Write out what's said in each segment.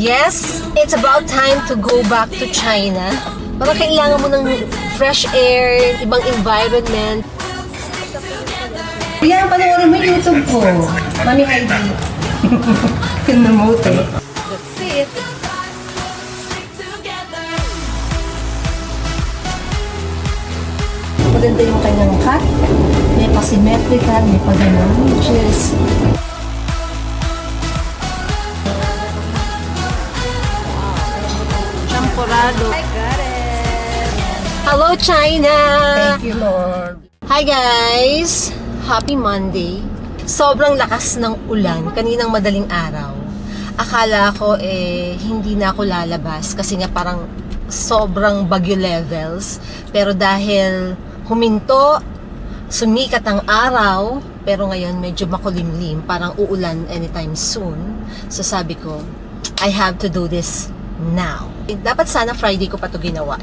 Yes, it's about time to go back to China. Parang kailangan mo ng fresh air, ibang environment. Yan, panoorin mo yung YouTube ko. Mami Heidi. Kinamote. That's it. Maganda yung kanyang cut. May pa-symmetrical, may pa-ganon. Cheers. Champorado. I got it. Hello, China! Thank you, Lord. Hi, guys! Happy Monday. Sobrang lakas ng ulan kaninang madaling araw. Akala ko hindi na ako lalabas kasi nga parang sobrang bagyo levels. Pero dahil huminto, sumikat ang araw, pero ngayon medyo makulimlim, parang uulan anytime soon. So sabi ko, I have to do this now. Dapat sana Friday ko pa to ginawa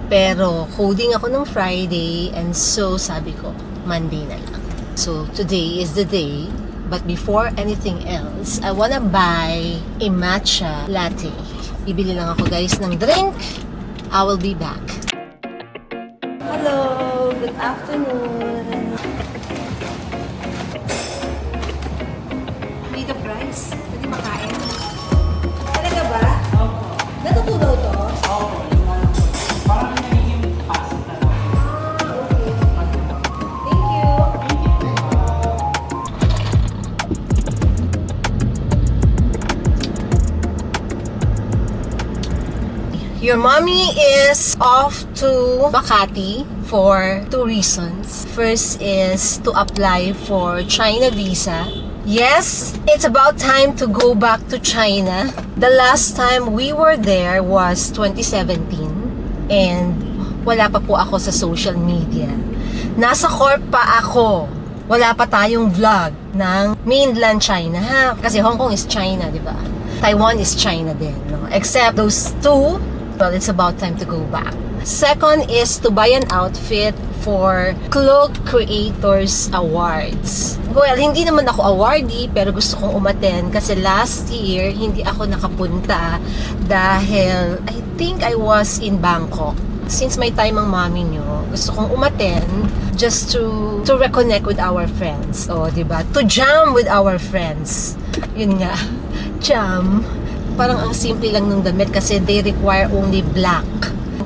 Pero coding ako ng Friday and so sabi ko, Monday na lang. So today is the day, but before anything else, I wanna buy a matcha latte. Bibili lang ako guys ng drink. I will be back. Hello, good afternoon. Dito price, pwede makain. Talaga ba? Opo. Natutunaw to? Opo. Parang nagiging pasta lang. Okay. Thank you. Your mommy is off to Makati for two reasons. First is to apply for China visa. Yes, it's about time to go back to China. The last time we were there was 2017 and wala pa po ako sa social media. Nasa Corp pa ako. Wala pa tayong vlog ng mainland China ha? Kasi Hong Kong is China, di ba? Taiwan is China din, no? Except those two, well, it's about time to go back. Second is to buy an outfit for Cloak Creators Awards. Well, hindi naman ako awardee, pero gusto kong umattend kasi last year, hindi ako nakapunta dahil I think I was in Bangkok. Since may time ang mami nyo, gusto kong umattend just to reconnect with our friends. O, diba? To jam with our friends. Yun nga, jam. Parang ang simple lang ng damit kasi they require only black.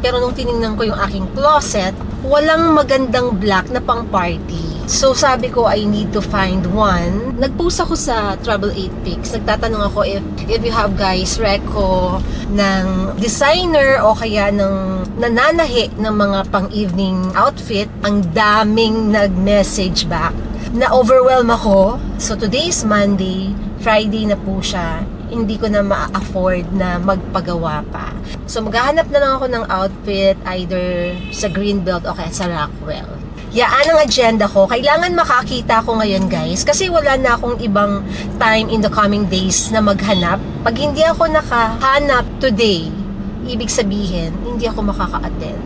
Pero nung tinignan ko yung aking closet, walang magandang black na pang party. So sabi ko, I need to find one. Nag-post ako sa Travel 8 Pics. Nagtatanong ako if you have guys reco ng designer o kaya ng nananahi ng mga pang-evening outfit. Ang daming nag-message back. Na-overwhelm ako. So today is Monday. Friday na po siya. Hindi ko na ma-afford na magpagawa pa. So maghahanap na lang ako ng outfit either sa Greenbelt o kaya sa Rockwell. Yaan ang agenda ko. Kailangan makakita ko ngayon guys kasi wala na akong ibang time in the coming days na maghanap. Pag hindi ako nakahanap today, ibig sabihin, hindi ako makaka-attend.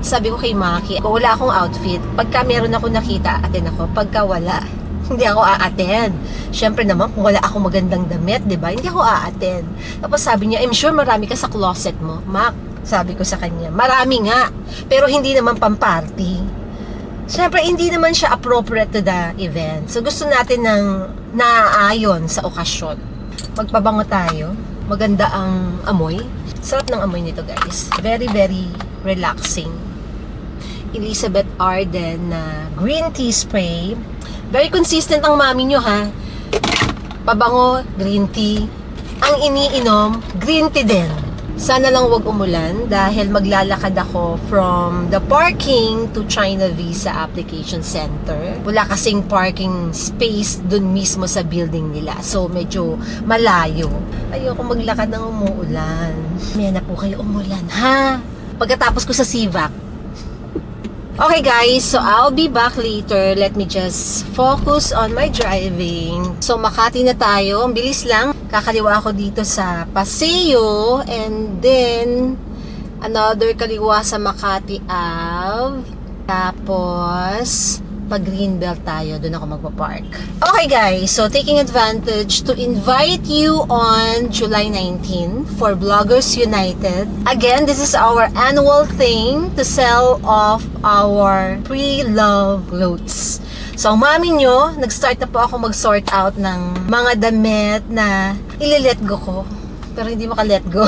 Sabi ko kay Maki, kung wala akong outfit, pagka meron ako nakita, attend ako. Pagka wala, hindi ako a-attend. Siyempre naman, kung wala akong magandang damit, di ba? Hindi ako a-attend. Tapos sabi niya, I'm sure marami ka sa closet mo. Mac, sabi ko sa kanya, marami nga. Pero hindi naman pang-party. Siyempre, hindi naman siya appropriate to the event. So, gusto natin ng naaayon sa okasyon. Magpabango tayo. Maganda ang amoy. Sarap ng amoy nito, guys. Very, very relaxing. Elizabeth Arden na green tea spray. Very consistent ang mami nyo, ha? Pabango, green tea. Ang iniinom, green tea din. Sana lang wag umulan dahil maglalakad ako from the parking to China Visa Application Center. Wala kasing parking space dun mismo sa building nila. So, medyo malayo. Ayoko maglakad ng umuulan. May na po kayo umulan, ha? Pagkatapos ko sa CVAC. Okay guys, so I'll be back later. Let me just focus on my driving. So Makati na tayo. Ang bilis lang. Kakaliwa ako dito sa Paseo. And then, another kaliwa sa Makati Ave. Tapos, pag Greenbelt tayo, doon ako magpa-park. Okay guys, so taking advantage to invite you on July 19 for Vloggers United. Again, this is our annual thing to sell off our pre-love clothes. So, ang mami nyo, nag-start na po ako mag-sort out ng mga damit na ili-let go ko. Pero hindi maka-let go.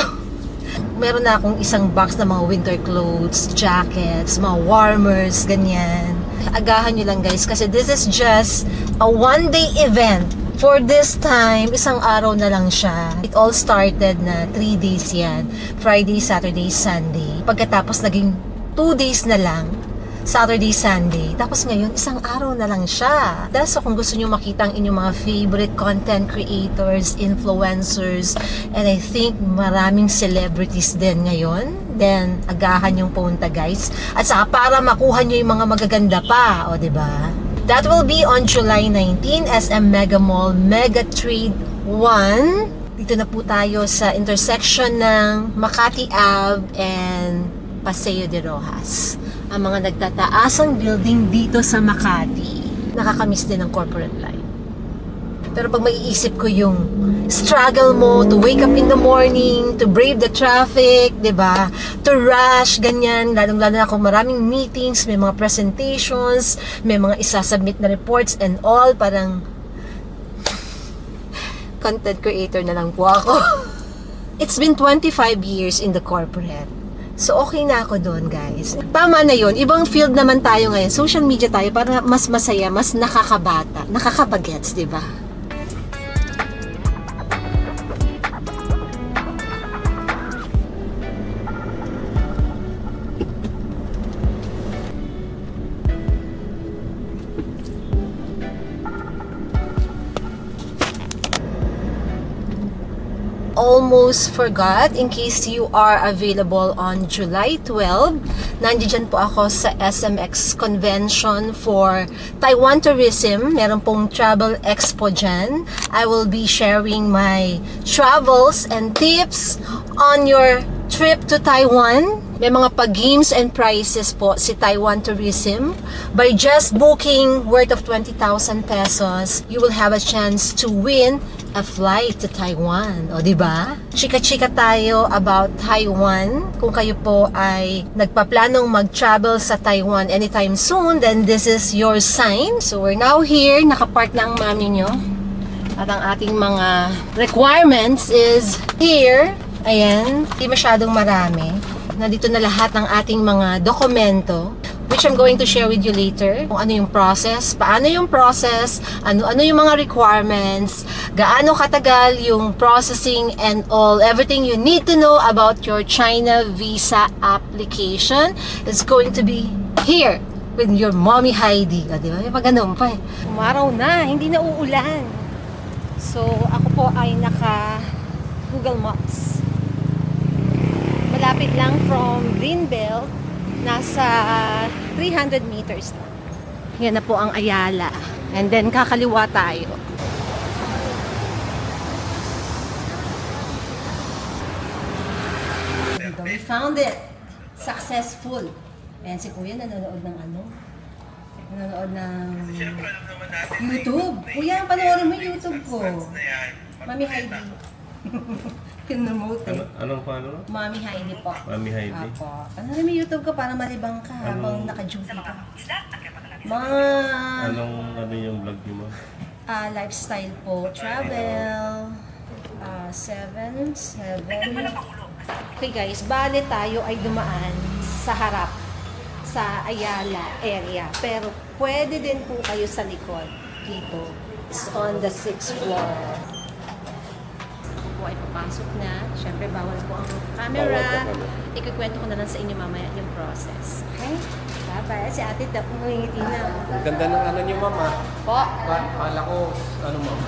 Meron na akong isang box na mga winter clothes, jackets, mga warmers, ganyan. Agahan nyo lang guys kasi this is just a one-day event. For this time, isang araw na lang siya. It all started na 3 days yan. Friday, Saturday, Sunday. Pagkatapos naging 2 days na lang. Saturday, Sunday. Tapos ngayon, isang araw na lang siya. So kung gusto nyo makita ang inyong mga favorite content creators, influencers, and I think maraming celebrities din ngayon, then agahan yung punta guys. At saka para makuha nyo yung mga magaganda pa, o diba? That will be on July 19, SM Mega Mall, Mega Trade 1. Dito na po tayo sa intersection ng Makati Ave and Paseo de Rojas. Ang mga nagtataasang building dito sa Makati. Nakakamiss din ang corporate life. Pero pag maiisip ko yung struggle mo to wake up in the morning, to brave the traffic, 'di ba? To rush, ganyan. Lalong-lalo na kung maraming meetings, may mga presentations, may mga isasubmit na reports and all, parang content creator na lang po ako. It's been 25 years in the corporate. So, okay na ako doon, guys. Tama na yun. Ibang field naman tayo ngayon. Social media tayo para mas masaya, mas nakakabata, nakakabagets, di ba? Almost forgot, in case you are available on July 12, nandiyan po ako sa SMX Convention for Taiwan Tourism. Meron pong travel expo dyan. I will be sharing my travels and tips on your trip to Taiwan. May mga pag-games and prizes po si Taiwan Tourism. By just booking worth of 20,000 pesos, you will have a chance to win a flight to Taiwan. O, diba? Chika-chika tayo about Taiwan. Kung kayo po ay nagpaplanong mag-travel sa Taiwan anytime soon, then this is your sign. So, we're now here. Nakapark na ang mami nyo. At ang ating mga requirements is here. Ayan. Hindi masyadong marami. Nandito na lahat ng ating mga dokumento, which I'm going to share with you later. Kung ano yung process, paano yung process, ano yung mga requirements, gaano katagal yung processing and all, everything you need to know about your China visa application is going to be here with your Mommy Heidi. O, diba? May pag ganun pa eh. Umaraw na, hindi na uulan. So, ako po ay naka Google Maps. Malapit lang from Greenbelt, nasa 300 meters lang. Yan na po ang Ayala. And then kakaliwa tayo. We found it! Successful! Ayan si Kuya nanonood ng ano? Nanonood ng YouTube. Kuya, panoorin mo yung YouTube ko. Mami Heidi. Pin-remote eh. Anong paano? Mami Heidi po. Mami Heidi. Apo. Ano na may YouTube ko para malibang ka habang naka-duty ka. Mga Ano yung vlog niyo mo? lifestyle po, travel, 7. Okay guys, bale tayo ay dumaan sa harap sa Ayala area. Pero pwede din po kayo sa likod dito. It's on the 6th floor. Ay papasok na. Siyempre, bawal po ang camera. Ikukwento ko na lang sa inyo mamaya yung process. Okay? Bye-bye. Si ate dapat ngingiti na. Ganda ng ano niyo, mama. Po? Kala ko, ano ma'am?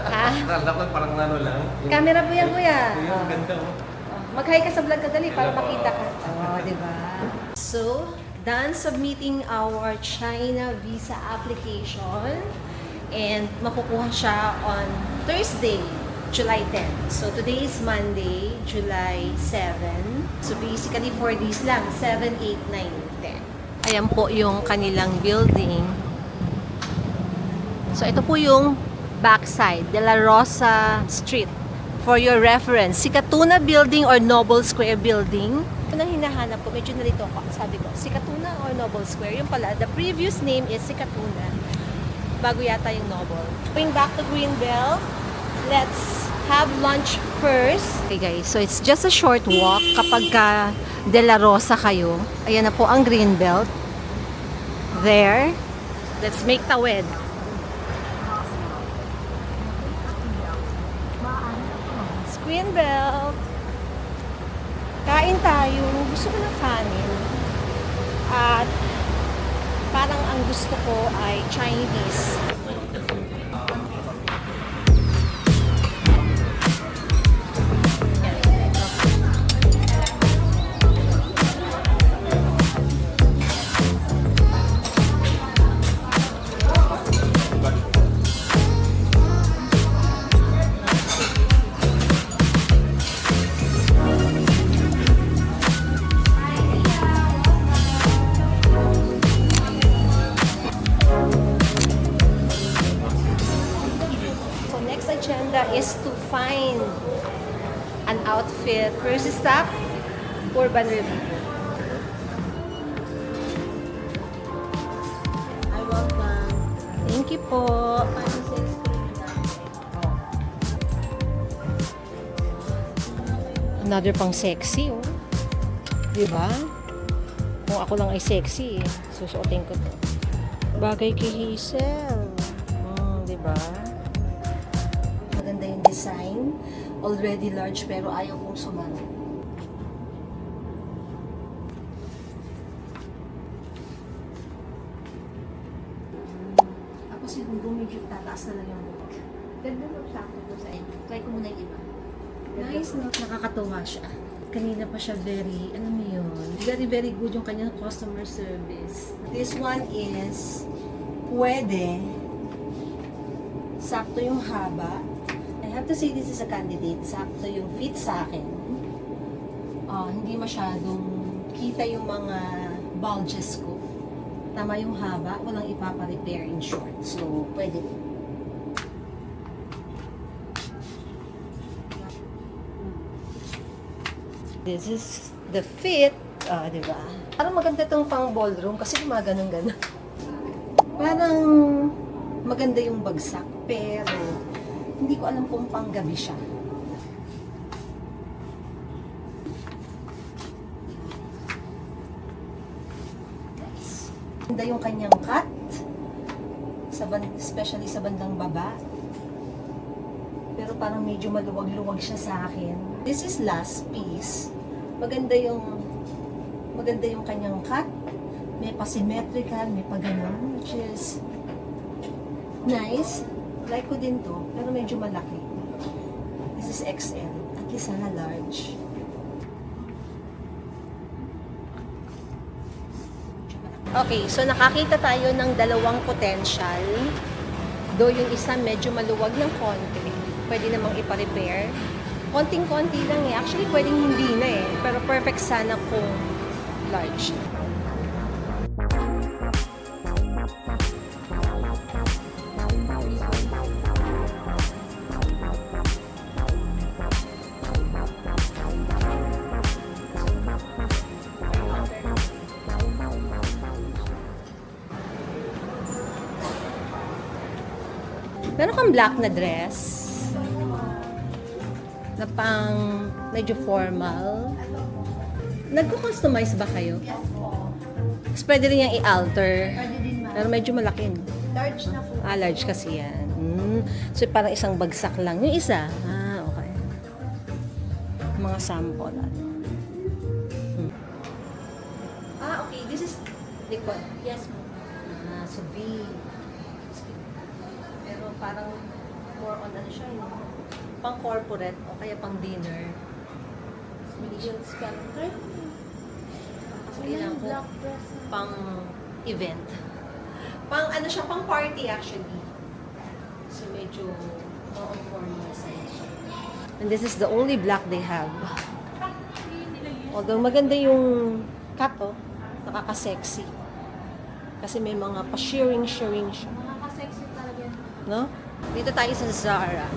Ha? Kala ko parang ano lang. Camera po yan, kuya. Yung ganda mo. Mag-hi ka sa vlog ka dali para makita ka. Oo, di ba? So, done submitting our China visa application. And makukuha siya on Thursday, July 10. So, today is Monday, July 7. So, basically, 4 days lang. 7, 8, 9, 10. Ayan po yung kanilang building. So, ito po yung backside, De La Rosa Street. For your reference, Sikatuna Building or Noble Square Building. Ito nang hinahanap ko, medyo nalito ako. Sabi ko, Sikatuna or Noble Square. Yung pala, the previous name is Sikatuna. Bago yata yung Noble. Going back to Greenbelt, let's have lunch first. Okay guys, so it's just a short walk kapag ka De La Rosa kayo. Ayan na po ang Greenbelt. There. Let's make tawid. Greenbelt. Kain tayo. Gusto ko ng kanin. At parang ang gusto ko ay Chinese. Agenda is to find an outfit. First stop, Urban Review. I welcome. Thank you po. Another pang sexy, oh. Diba? Kung ako lang ay sexy, susuotin ko to. Bagay kay Hazel. Diba? Maganda yung design. Already large pero ayaw kong sumalo. Ako siguro medyo tataas na lang yung look. Ganda ng sakto ko sa inyo. Try ko muna yung iba. Nice, no? Nakakatuwa siya. Kanina pa siya very, ano mo yun? Very, very good yung kanyang customer service. This one is pwede. Sakto yung haba. I have to say this is a candidate. Sakto yung fit sa akin. Hindi masyadong kita yung mga bulges ko. Tama yung haba. Walang ipapa-repair in short. So, pwede. This is the fit. Diba? Parang maganda tong pang ballroom kasi gumaganon-ganon. Parang maganda yung bagsak, pero hindi ko alam kung pang gabi siya. Nice. Maganda yung kanyang cut, especially sa bandang baba. Pero parang medyo maluwag-luwag siya sa akin. This is last piece. Maganda yung kanyang cut. May pa-symmetrical, may pa-ganon, which is nice. Like ko din to, pero medyo malaki. This is XL. At least sana large. Okay, so nakakita tayo ng dalawang potential. Though yung isa medyo maluwag ng konti. Pwede namang ipa-repair. Konting-konti lang eh. Actually, pwedeng hindi na eh. Pero perfect sana kung large. Meron kang black na dress na pang medyo formal. Nagko-customize ba kayo? Yes po. Tapos pwede rin yung i-alter. Pwede din ma'am. Pero medyo malaki. Large na po. Large kasi yan. So parang isang bagsak lang. Yung isa, okay. Mga sample. Okay. This is likod. Yes po. So V. Pero parang more on ano siya, yung pang corporate o kaya pang dinner. Medium sculptor. Kailangan ko Black dress. pang event. Pang ano siya, pang party actually. So medyo more on formal side siya. And this is the only black they have. Although maganda yung cut, nakaka-sexy. Kasi may mga pa-shearing siya. Nakaka-sexy talaga yan. no? Dito tayo sa Zara.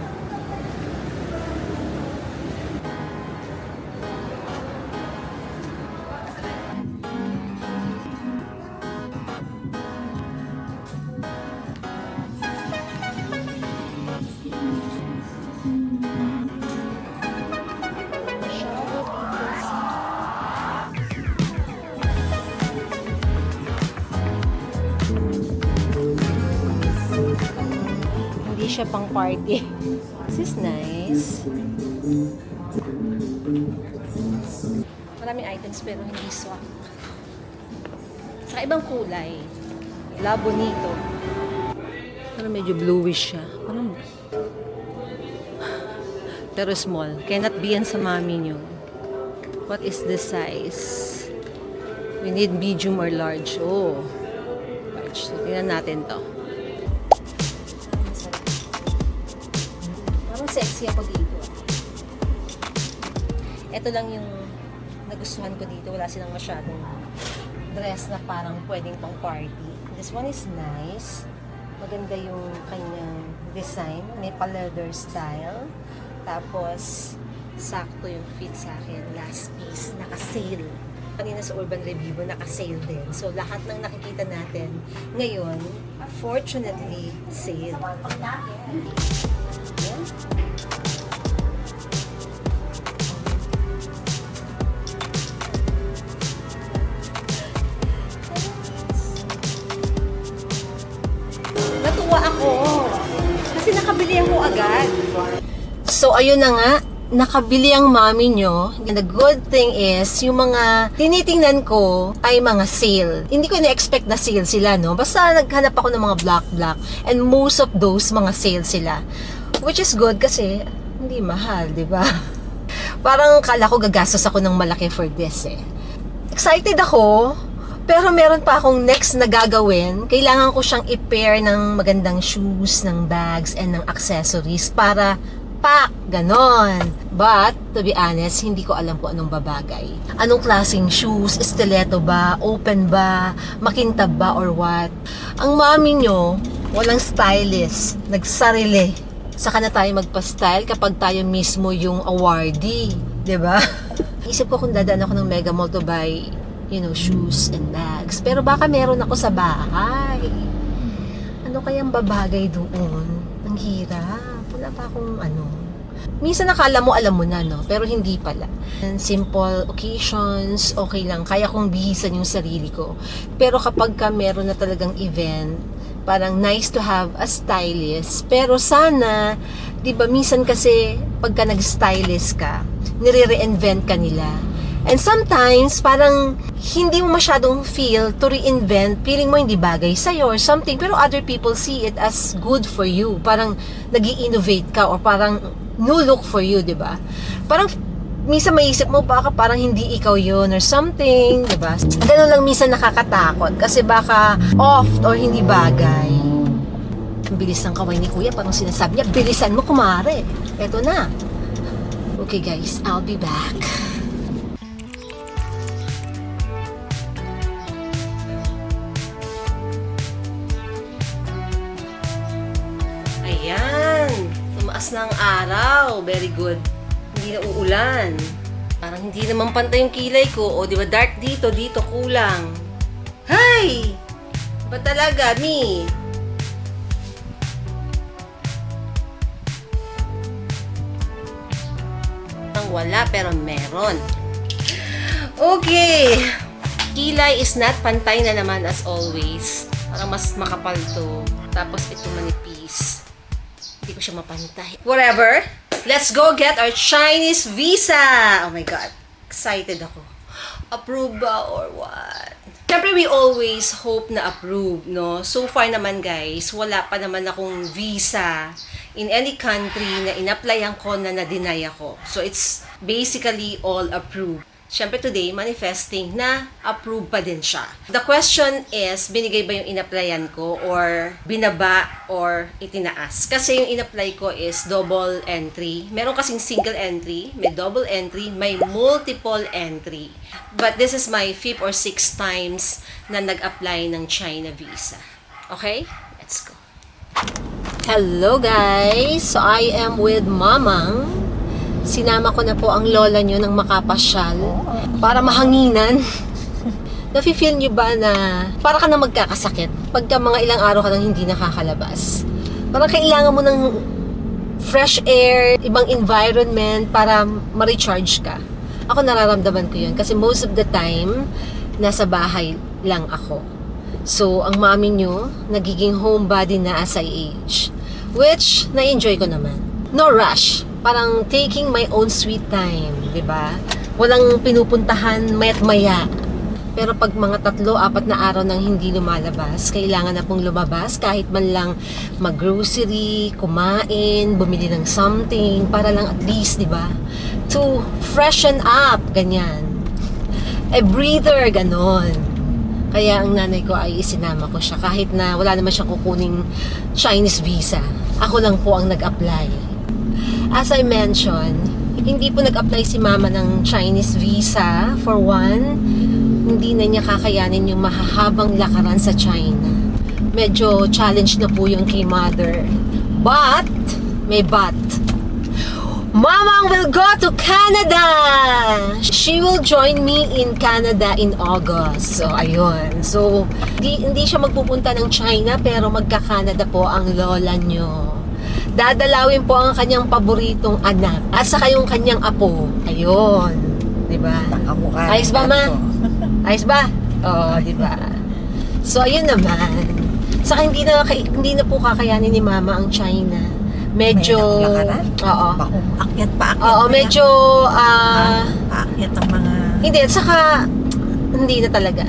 Hindi siya pang party. This is nice. Maraming items pero hindi swak. Sa ibang kulay. La Bonito. Pero medyo bluish siya. Parang pero small. Cannot be yan sa mami nyo. What is the size? We need medium or large. Oh. Large. So, tingnan natin to. Parang sexy ako dito. Ito lang yung nagustuhan ko dito. Wala silang masyadong dress na parang pwedeng pang party. This one is nice. Maganda yung kanyang design. May pa-leather style. Tapos, sakto yung fit sa akin. Last piece, naka-sale. Kanina sa Urban Review, naka-sale din. So, lahat ng nakikita natin ngayon, fortunately, sale. Ayan. Natuwa ako. Kasi nakabili ako agad. So, ayun na nga. Nakabili ang mami nyo. And the good thing is, yung mga tinitingnan ko ay mga sale. Hindi ko na-expect na sale sila, no? Basta naghanap ako ng mga black. And most of those, mga sale sila. Which is good kasi hindi mahal, di ba? Parang kala ko gagastos ako ng malaki for this, eh. Excited ako. Pero meron pa akong next na gagawin. Kailangan ko siyang i-pair ng magandang shoes, ng bags, and ng accessories para pak, ganon. But, to be honest, hindi ko alam kung anong babagay. Anong klaseng shoes? Stiletto ba? Open ba? Makintab ba? Or what? Ang mami nyo, walang stylist. Nagsarili. Saka na tayo magpa-style kapag tayo mismo yung awardee. Diba? Isip ko kung dadaan ako ng Mega Mall to buy, you know, shoes and bags. Pero baka meron ako sa bahay. Ano kayang babagay doon? Ang hirap. Wala pa akong ano. Minsan nakala mo, alam mo na, no? Pero hindi pala. And simple occasions, okay lang. Kaya kong bihisan yung sarili ko. Pero kapag ka meron na talagang event, parang nice to have a stylist. Pero sana, di ba, minsan kasi, pagka nag-stylist ka, nire-reinvent ka nila. And sometimes, parang hindi mo masyadong feel to reinvent, feeling mo hindi bagay sa'yo or something, pero other people see it as good for you. Parang nag-i-innovate ka or parang new look for you, di ba? Parang minsan maisip mo baka parang hindi ikaw yun or something, di ba? Ganun lang minsan nakakatakot kasi baka off or hindi bagay. Ang bilis ng kaway ni Kuya, parang sinasabi niya, bilisan mo kumare. Eto na. Okay guys, I'll be back. Ayan, tumaas na ang araw. Very good. Hindi na uulan. Parang hindi naman pantay yung kilay ko. O, di ba dark dito, dito kulang. Hay! Ba talaga, Mi? Ang wala, pero meron. Okay. Kilay is not pantay na naman as always. Parang mas makapal to. Tapos ito manipis. Hindi ko siya mapantay. Whatever. Let's go get our Chinese visa. Oh my God. Excited ako. Approve ba or what? Siyempre, we always hope na approve, no? So far naman, guys, wala pa naman akong visa in any country na in-applyan ko na na-deny ako. So, it's basically all approved. Siyempre today, manifesting na approve pa din siya. The question is, binigay ba yung in-applyan ko or binaba or itinaas? Kasi yung in-apply ko is double entry. Meron kasing single entry, may double entry, may multiple entry. But this is my 5th or 6th times na nag-apply ng China visa. Okay? Let's go. Hello guys! So I am with Mamang. Sinama ko na po ang lola nyo ng makapasyal para mahanginan. Nafe-feel nyo ba na para ka na magkakasakit pagka mga ilang araw ka nang hindi nakakalabas? Parang kailangan mo ng fresh air, ibang environment para ma-recharge ka. Ako nararamdaman ko yun kasi most of the time, nasa bahay lang ako. So, ang mami nyo, nagiging homebody na as I age. Which, na-enjoy ko naman. No rush. Parang taking my own sweet time, di ba? Walang pinupuntahan mayat maya. Pero pag mga 3-4 na araw nang hindi lumalabas, kailangan na pong lumabas kahit man lang mag-grocery, kumain, bumili ng something para lang at least, di ba? To freshen up, ganyan. A breather, ganon. Kaya ang nanay ko ay isinama ko siya kahit na wala naman siyang kukuning Chinese visa. Ako lang po ang nag-apply. As I mentioned, hindi po nag-apply si mama ng Chinese visa. For one, hindi na niya kakayanin yung mahahabang lakaran sa China. Medyo challenge na po yung kay mother. But, may but. Mamang will go to Canada! She will join me in Canada in August. So, ayun. So, hindi siya magpupunta ng China pero magka-Canada po ang lola nyo. Dadalawin po ang kanyang paboritong anak at saka yung kanyang apo. Ayun. Diba? Nakamukha. Ayos ba, ma? Ayos ba? Oo, diba? So, ayun naman. Saka hindi na po kakayanin ni mama ang China. Medyo... Oo. Akyat pa, akyat. Oo, medyo... Akyat ang mga... Hindi, at saka... Hindi na talaga.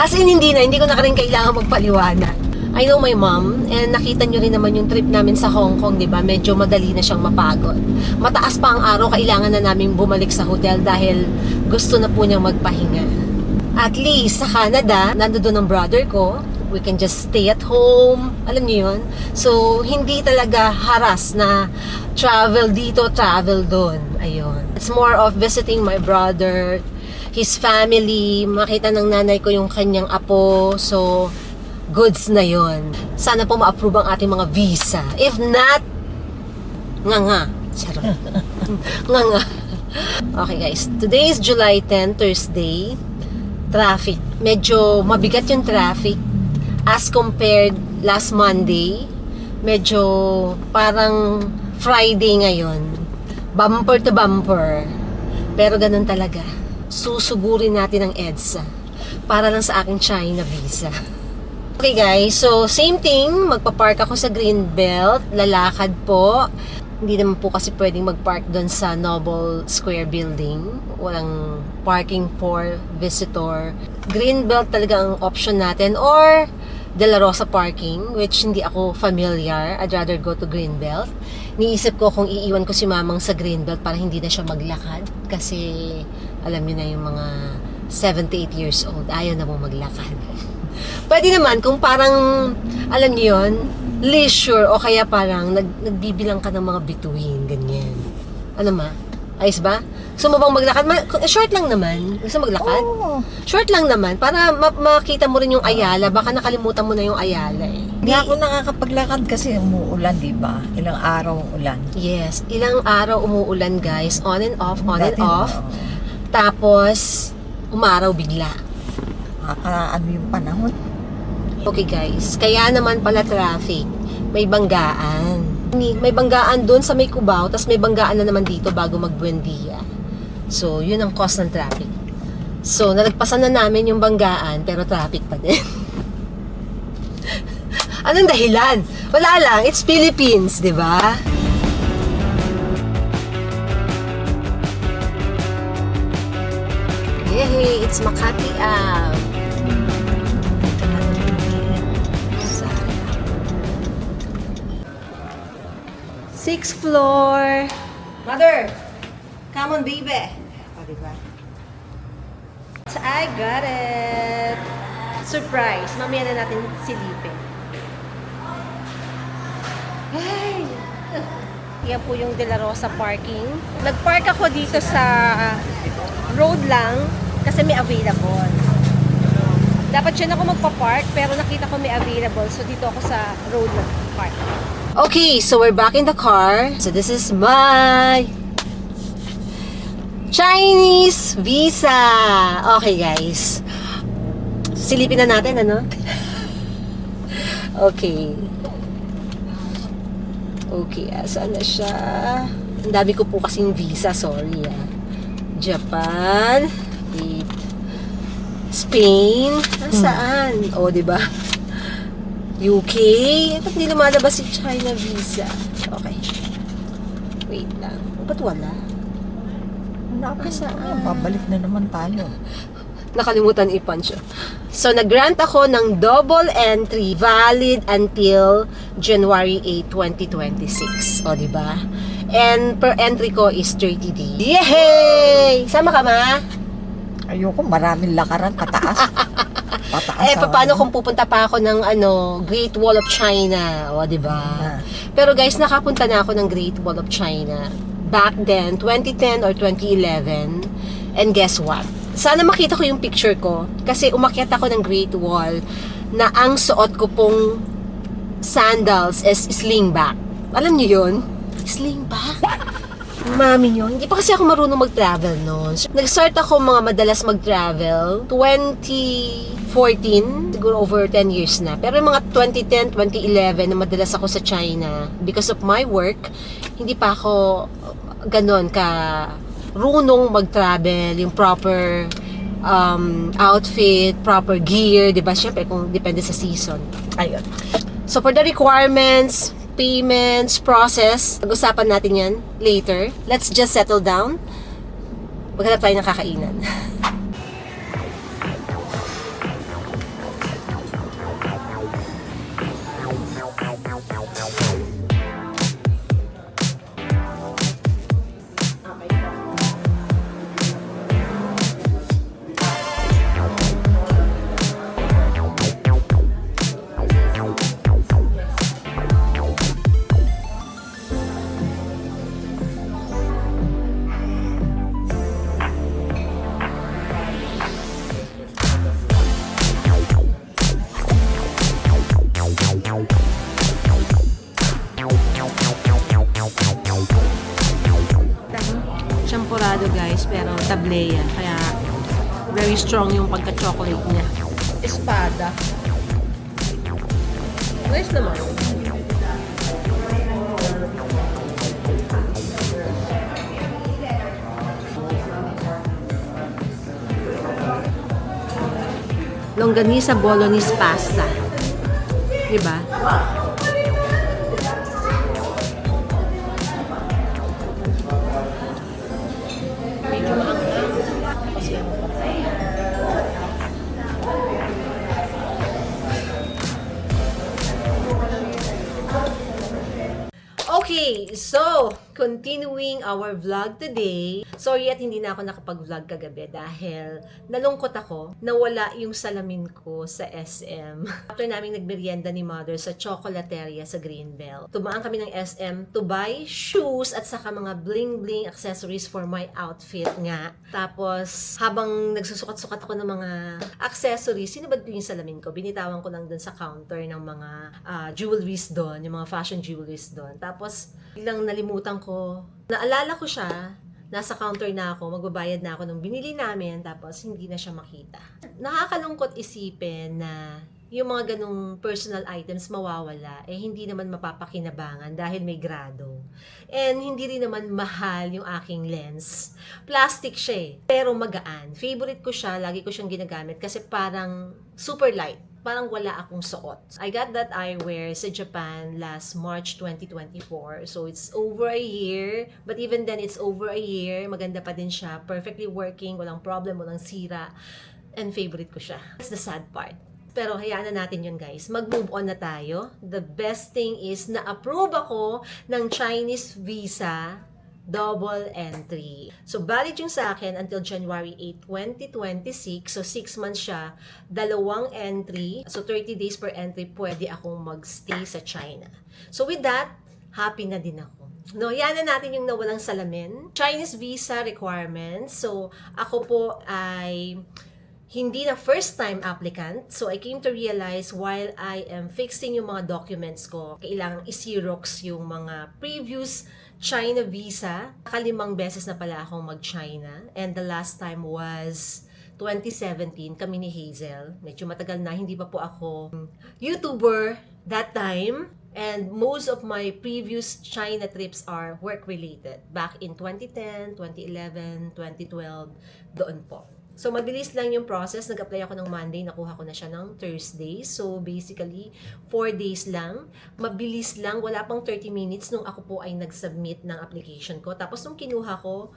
As in, hindi na. Hindi ko na rin kailangan magpaliwanag. I know my mom, and nakita nyo rin naman yung trip namin sa Hong Kong, di ba? Medyo madali na siyang mapagod. Mataas pa ang araw, kailangan na namin bumalik sa hotel dahil gusto na po niyang magpahinga. At least, sa Canada, nandoon ang brother ko, we can just stay at home. Alam niyo yun? So, hindi talaga haras na travel dito, travel doon. Ayun. It's more of visiting my brother, his family, makita ng nanay ko yung kanyang apo. So, goods na yon. Sana po ma-approve ang ating mga visa. If not, nga. Charot. nga. Okay guys, today is July 10, Thursday. Traffic. Medyo mabigat yung traffic as compared last Monday. Medyo parang Friday ngayon. Bumper to bumper. Pero ganun talaga. Susugurin natin ang EDSA para lang sa aking China visa. Okay guys, so same thing, magpa-park ako sa Greenbelt, lalakad po. Hindi naman po kasi pwedeng mag-park doon sa Noble Square building. Walang parking for visitor. Greenbelt talaga ang option natin or De La Rosa parking, which hindi ako familiar. I'd rather go to Greenbelt. Niisip ko kung iiwan ko si mamang sa Greenbelt para hindi na siya maglakad. Kasi alam niyo na yung mga 78 years old, ayaw na mong maglakad. Pwede naman kung parang, alam niyo yun, leisure o kaya parang nagbibilang ka ng mga bituin, ganyan. Ano ma? Ayos ba? Gusto mo bang maglakad? Short lang naman. Gusto maglakad? Oo. Short lang naman. Para makita mo rin yung Ayala. Baka nakalimutan mo na yung Ayala eh. Hindi ako nakakapaglakad kasi umuulan, di ba? Ilang araw ulan. Yes. Ilang araw umuulan guys. On and off, on and Dati, off. oo. Tapos, umaraw bigla. Ano yung panahon? Okay guys, kaya naman pala traffic, may banggaan. May banggaan doon sa may Cubao, tapos may banggaan na naman dito bago mag-Buendia. So, yun ang cause ng traffic. So, nalagpasan na namin yung banggaan, pero traffic pa din. Anong dahilan? Wala lang, it's Philippines, di ba? Yay, it's Makati Ave. Sixth floor. Mother, come on, baby. O, diba? So, I got it. Surprise. Mamaya na natin silipin. Ay! Yan po yung De La Rosa parking. Nag-park ako dito sa road lang kasi may available. Dapat dyan ako magpa-park pero nakita ko may available. So, dito ako sa road nag-park. Okay, so we're back in the car. So this is my Chinese visa. Okay, guys. Silipin na natin, ano? Okay. Okay, saan na siya? Ang dami ko po kasing visa, sorry Japan. Wait. Spain. Saan? O, diba? UK. Ba't hindi lumalabas si China visa? Okay. Wait lang. Ba't wala? Saan? Babalik na naman tayo. Nakalimutan i-punch. So, nag-grant ako ng double entry valid until January 8, 2026. O, diba? And per entry ko is 30 days. Yay! Sama ka, ma? Ayoko, maraming lakaran, pataas. Pataas. Paano kung pupunta pa ako ng Great Wall of China? O, diba? Pero guys, nakapunta na ako ng Great Wall of China. Back then, 2010 or 2011. And guess what? Sana makita ko yung picture ko. Kasi umakyat ako ng Great Wall na ang suot ko pong sandals is slingback. Alam niyo yun? Slingback? Mami yun. Hindi pa kasi ako marunong mag-travel noon. Nag-start ako madalas mag-travel 2014, siguro over 10 years na. Pero yung mga 2010, 2011 na madalas ako sa China because of my work, hindi pa ako ganon ka runong mag-travel, yung proper outfit, proper gear, di ba? Siyempre, kung depende sa season. Ayun. So, for the requirements, payments, process, pag-usapan natin yan later. Let's just settle down. Maghanap tayo ng kakainan. Champurado guys, pero tableya. Kaya very strong yung pagka-chocolate niya. Espada. Nice naman. Longganisa bolognese pasta. Diba? Okay, so, continuing our vlog today. Sorry at hindi na ako nakapag-vlog kagabi dahil nalungkot ako na wala yung salamin ko sa SM. After naming nagmerienda ni Mother sa Chocolateria sa Greenbelt, tumaan kami ng SM to buy shoes at saka mga bling-bling accessories for my outfit nga. Tapos, habang nagsusukat-sukat ako ng mga accessories, sinubad ko yung salamin ko. Binitawan ko lang dun sa counter ng mga jewelries doon, yung mga fashion jewelries doon. Tapos, biglang nalimutan ko. Naalala ko siya, nasa counter na ako, magbabayad na ako nung binili namin, tapos hindi na siya makita. Nakakalungkot isipin na yung mga ganong personal items mawawala, hindi naman mapapakinabangan dahil may grado. And hindi rin naman mahal yung aking lens. Plastic siya pero magaan. Favorite ko siya, lagi ko siyang ginagamit kasi parang super light. Parang wala akong suot. I got that eyewear sa Japan last March 2024. So, it's over a year. But even then, it's over a year. Maganda pa din siya. Perfectly working. Walang problem. Walang sira. And favorite ko siya. That's the sad part. Pero hayaan na natin yun guys. Mag-move on na tayo. The best thing is na-approve ako ng Chinese visa double entry. So, valid yung sa akin until January 8, 2026. So, 6 months siya. 2 entry. So, 30 days per entry, pwede akong magstay sa China. So, with that, happy na din ako. No, yan na natin yung nawalang salamin. Chinese visa requirements. So, ako po ay hindi na first-time applicant. So, I came to realize while I am fixing yung mga documents ko, kailangang i-xerox yung mga previous China visa. 5 beses na pala akong mag-China. And the last time was 2017, kami ni Hazel. Medyo matagal na, hindi pa po ako YouTuber that time. And most of my previous China trips are work-related. Back in 2010, 2011, 2012, doon po. So, mabilis lang yung process. Nag-apply ako ng Monday, nakuha ko na siya ng Thursday. So, basically, 4 days lang. Mabilis lang. Wala pang 30 minutes nung ako po ay nag-submit ng application ko. Tapos, nung kinuha ko,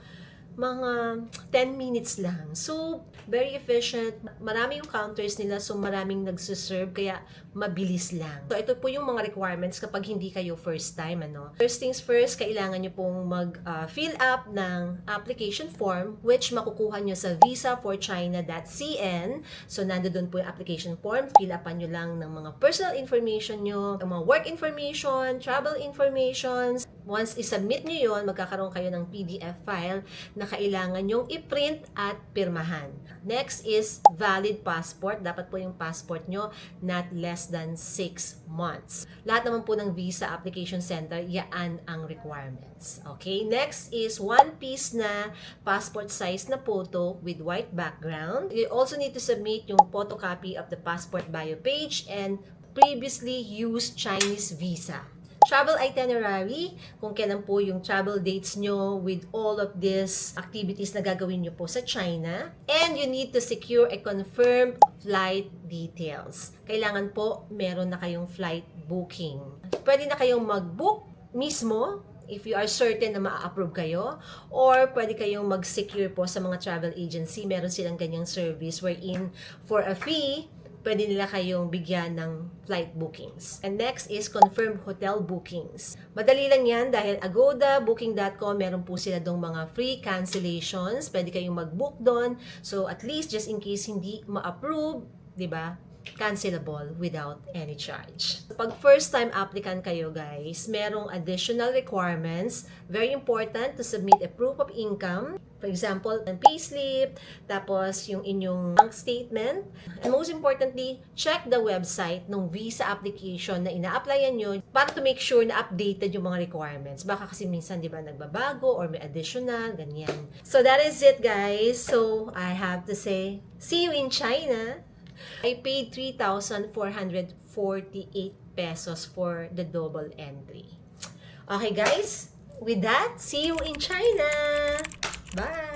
mga 10 minutes lang. So, very efficient. Marami yung counters nila, so maraming nagsiserve, kaya mabilis lang. So, ito po yung mga requirements kapag hindi kayo first time, ano. First things first, kailangan nyo pong mag-fill up ng application form, which makukuha nyo sa visaforchina.cn. So, nandoon po yung application form. Fill upan nyo lang ng mga personal information nyo, mga work information, travel information. Once isubmit nyo yon, magkakaroon kayo ng PDF file na kailangan yung i-print at pirmahan. Next is valid passport. Dapat po yung passport nyo not less than 6 months. Lahat naman po ng visa application center, yaan ang requirements. Okay, next is 1 piece na passport size na photo with white background. You also need to submit yung photocopy of the passport bio page and previously used Chinese visa. Travel itinerary, kung kailan po yung travel dates nyo with all of these activities na gagawin nyo po sa China. And you need to secure a confirmed flight details. Kailangan po meron na kayong flight booking. Pwede na kayong mag-book mismo if you are certain na ma-approve kayo, or pwede kayong mag-secure po sa mga travel agency. Meron silang ganyang service wherein for a fee, pwede nila kayong bigyan ng flight bookings. And next is confirmed hotel bookings. Madali lang yan dahil Agoda, Booking.com, meron po sila dong mga free cancellations. Pwede kayong mag-book doon. So at least just in case hindi ma-approve, di ba? Cancelable without any charge. Pag first time applicant kayo guys, merong additional requirements. Very important to submit a proof of income. For example, ang payslip, tapos yung inyong bank statement. And most importantly, check the website ng visa application na ina-applyan nyo para to make sure na updated yung mga requirements. Baka kasi minsan, di ba, nagbabago or may additional, ganyan. So that is it guys. So I have to say, see you in China. I paid 3,448 pesos for the double entry. Okay guys, with that, see you in China! Bye!